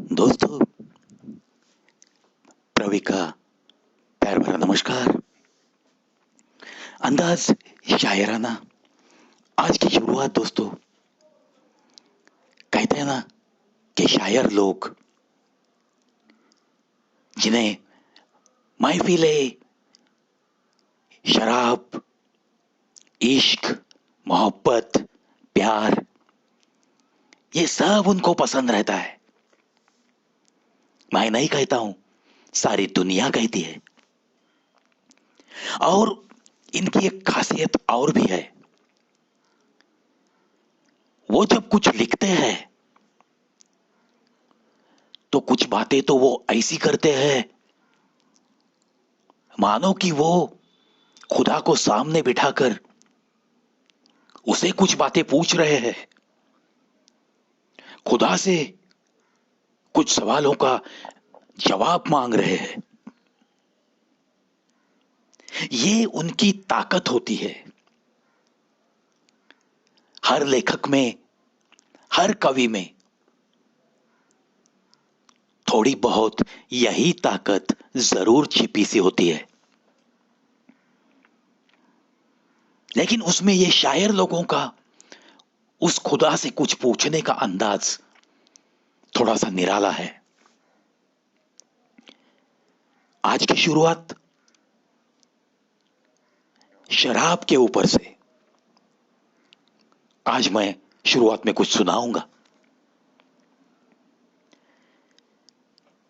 दोस्तों, प्रवी का प्यार भरा नमस्कार। अंदाज शायराना आज की शुरुआत दोस्तों। कहते हैं ना कि शायर लोग जिन्हें महफिले शराब, इश्क, मोहब्बत, प्यार ये सब उनको पसंद रहता है। मैं नहीं कहता हूं, सारी दुनिया कहती है। और इनकी एक खासियत और भी है। वो जब कुछ लिखते हैं तो कुछ बातें तो वो ऐसी करते हैं मानो कि वो खुदा को सामने बिठाकर उसे कुछ बातें पूछ रहे हैं, खुदा से कुछ सवालों का जवाब मांग रहे हैं। ये उनकी ताकत होती है। हर लेखक में, हर कवि में थोड़ी बहुत यही ताकत जरूर छिपी सी होती है। लेकिन उसमें ये शायर लोगों का उस खुदा से कुछ पूछने का अंदाज थोड़ा सा निराला है। आज की शुरुआत शराब के ऊपर से। आज मैं शुरुआत में कुछ सुनाऊंगा।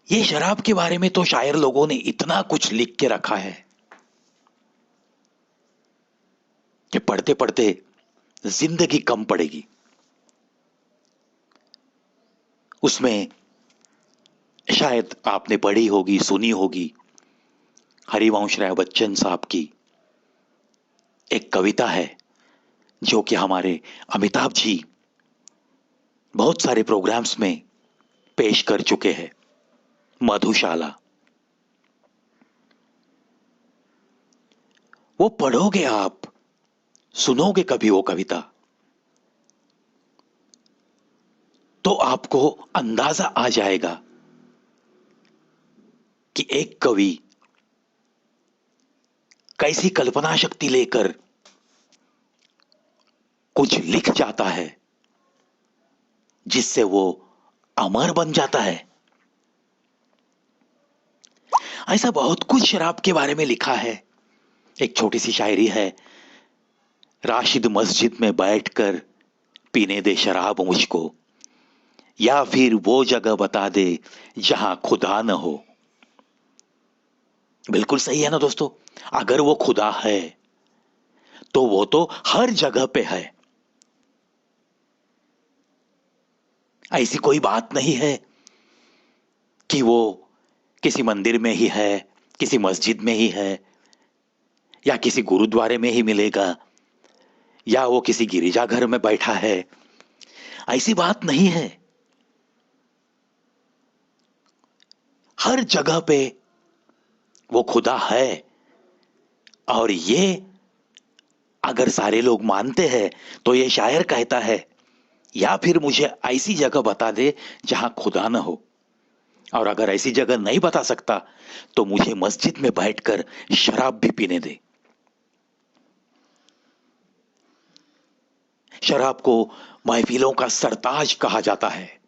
ये शराब के बारे में तो शायर लोगों ने इतना कुछ लिख के रखा है कि पढ़ते पढ़ते जिंदगी कम पड़ेगी। उसमें शायद आपने पढ़ी होगी, सुनी होगी, हरिवंश राय बच्चन साहब की एक कविता है जो कि हमारे अमिताभ जी बहुत सारे प्रोग्राम्स में पेश कर चुके हैं, मधुशाला। वो पढ़ोगे आप, सुनोगे कभी वो कविता, तो आपको अंदाजा आ जाएगा कि एक कवि कैसी कल्पना शक्ति लेकर कुछ लिख जाता है जिससे वो अमर बन जाता है। ऐसा बहुत कुछ शराब के बारे में लिखा है। एक छोटी सी शायरी है, राशिद मस्जिद में बैठकर पीने दे शराब मुझको, या फिर वो जगह बता दे जहां खुदा न हो। बिल्कुल सही है ना दोस्तों। अगर वो खुदा है तो वो तो हर जगह पे है। ऐसी कोई बात नहीं है कि वो किसी मंदिर में ही है, किसी मस्जिद में ही है, या किसी गुरुद्वारे में ही मिलेगा, या वो किसी गिरिजाघर में बैठा है। ऐसी बात नहीं है। हर जगह पे वो खुदा है। और ये अगर सारे लोग मानते हैं तो ये शायर कहता है, या फिर मुझे ऐसी जगह बता दे जहां खुदा ना हो। और अगर ऐसी जगह नहीं बता सकता तो मुझे मस्जिद में बैठकर शराब भी पीने दे। शराब को महफिलों का सरताज कहा जाता है।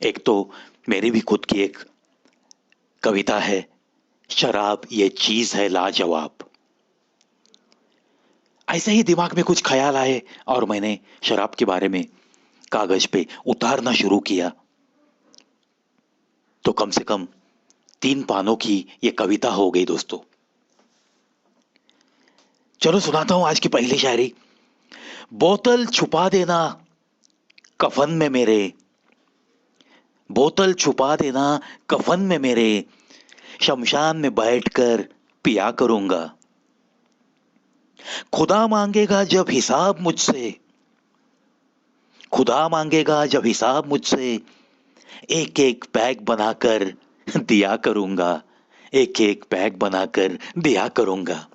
एक तो मेरी भी खुद की एक कविता है, शराब ये चीज है लाजवाब। ऐसे ही दिमाग में कुछ ख्याल आए और मैंने शराब के बारे में कागज पे उतारना शुरू किया। तो कम से कम 3 पानों की ये कविता हो गई दोस्तों। चलो सुनाता हूं आज की पहली शायरी। बोतल छुपा देना कफन में मेरे, बोतल छुपा देना कफन में मेरे, शमशान में बैठकर पिया करूंगा। खुदा मांगेगा जब हिसाब मुझसे, खुदा मांगेगा जब हिसाब मुझसे, एक एक पैक बनाकर दिया करूंगा, एक एक पैक बनाकर दिया करूंगा।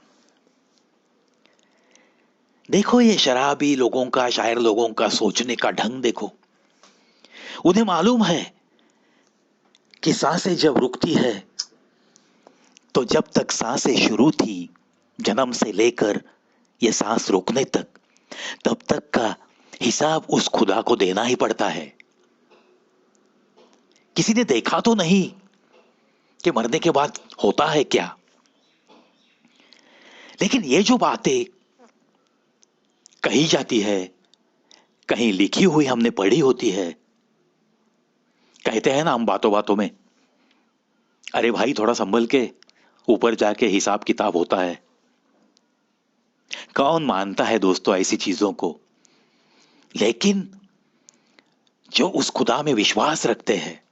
देखो ये शराबी लोगों का, शायर लोगों का सोचने का ढंग देखो। उन्हें मालूम है कि सांसें जब रुकती है तो जब तक सांसें शुरू थी, जन्म से लेकर ये सांस रुकने तक, तब तक का हिसाब उस खुदा को देना ही पड़ता है। किसी ने देखा तो नहीं कि मरने के बाद होता है क्या, लेकिन ये जो बातें कही जाती है, कहीं लिखी हुई हमने पढ़ी होती है, कहते हैं ना हम बातों बातों में, अरे भाई थोड़ा संभल के, ऊपर जाके हिसाब किताब होता है। कौन मानता है दोस्तों ऐसी चीजों को? लेकिन जो उस खुदा में विश्वास रखते हैं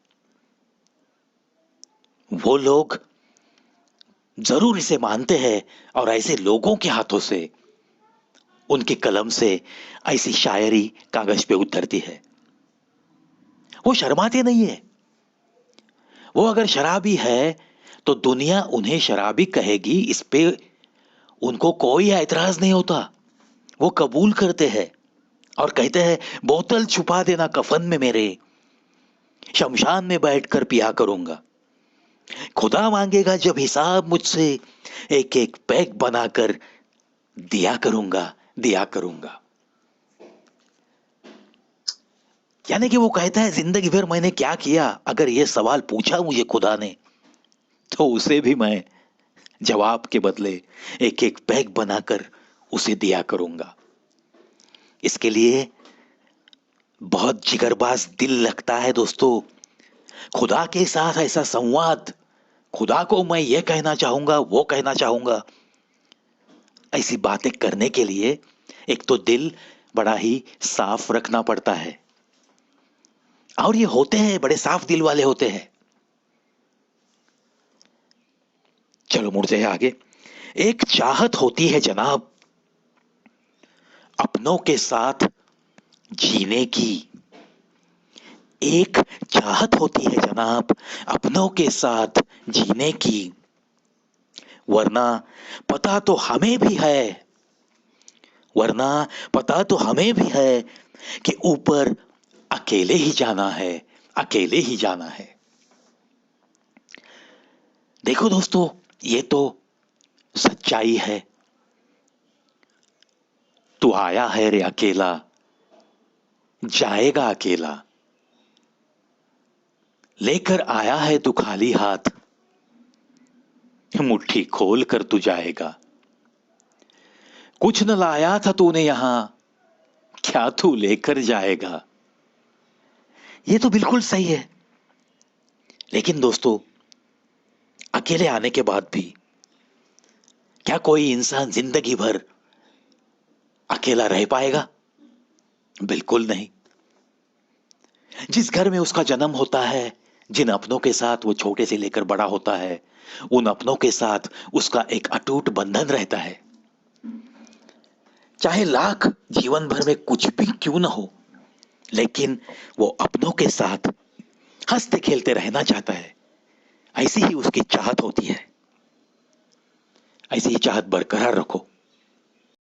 वो लोग जरूर इसे मानते हैं, और ऐसे लोगों के हाथों से, उनके कलम से ऐसी शायरी कागज पे उतरती है। वो शर्माते नहीं है। वो अगर शराबी है तो दुनिया उन्हें शराबी कहेगी, इस पे उनको कोई ऐतराज नहीं होता। वो कबूल करते हैं और कहते हैं बोतल छुपा देना कफन में मेरे, शमशान में बैठकर पिया करूंगा। खुदा मांगेगा जब हिसाब मुझसे, एक एक पैक बनाकर दिया करूंगा, दिया करूंगा। यानी कि वो कहता है जिंदगी भर मैंने क्या किया, अगर ये सवाल पूछा मुझे खुदा ने, तो उसे भी मैं जवाब के बदले एक एक पैक बनाकर उसे दिया करूंगा। इसके लिए बहुत जिगरबाज दिल लगता है दोस्तों। खुदा के साथ ऐसा संवाद, खुदा को मैं ये कहना चाहूंगा, वो कहना चाहूंगा, ऐसी बातें करने के लिए एक तो दिल बड़ा ही साफ रखना पड़ता है। और ये होते हैं, बड़े साफ दिल वाले होते हैं। चलो मुड़ते हैं आगे। एक चाहत होती है जनाब अपनों के साथ जीने की, एक चाहत होती है जनाब अपनों के साथ जीने की, वरना पता तो हमें भी है, वरना पता तो हमें भी है कि ऊपर अकेले ही जाना है, अकेले ही जाना है। देखो दोस्तों, ये तो सच्चाई है। तू आया है रे अकेला, जाएगा अकेला, लेकर आया है तू खाली हाथ, मुट्ठी खोल कर तू जाएगा। कुछ न लाया था तूने यहां, क्या तू लेकर जाएगा। ये तो बिल्कुल सही है। लेकिन दोस्तों, अकेले आने के बाद भी क्या कोई इंसान जिंदगी भर अकेला रह पाएगा? बिल्कुल नहीं। जिस घर में उसका जन्म होता है, जिन अपनों के साथ वो छोटे से लेकर बड़ा होता है, उन अपनों के साथ उसका एक अटूट बंधन रहता है। चाहे लाख जीवन भर में कुछ भी क्यों ना हो, लेकिन वो अपनों के साथ हंसते खेलते रहना चाहता है। ऐसी ही उसकी चाहत होती है। ऐसी ही चाहत बरकरार रखो।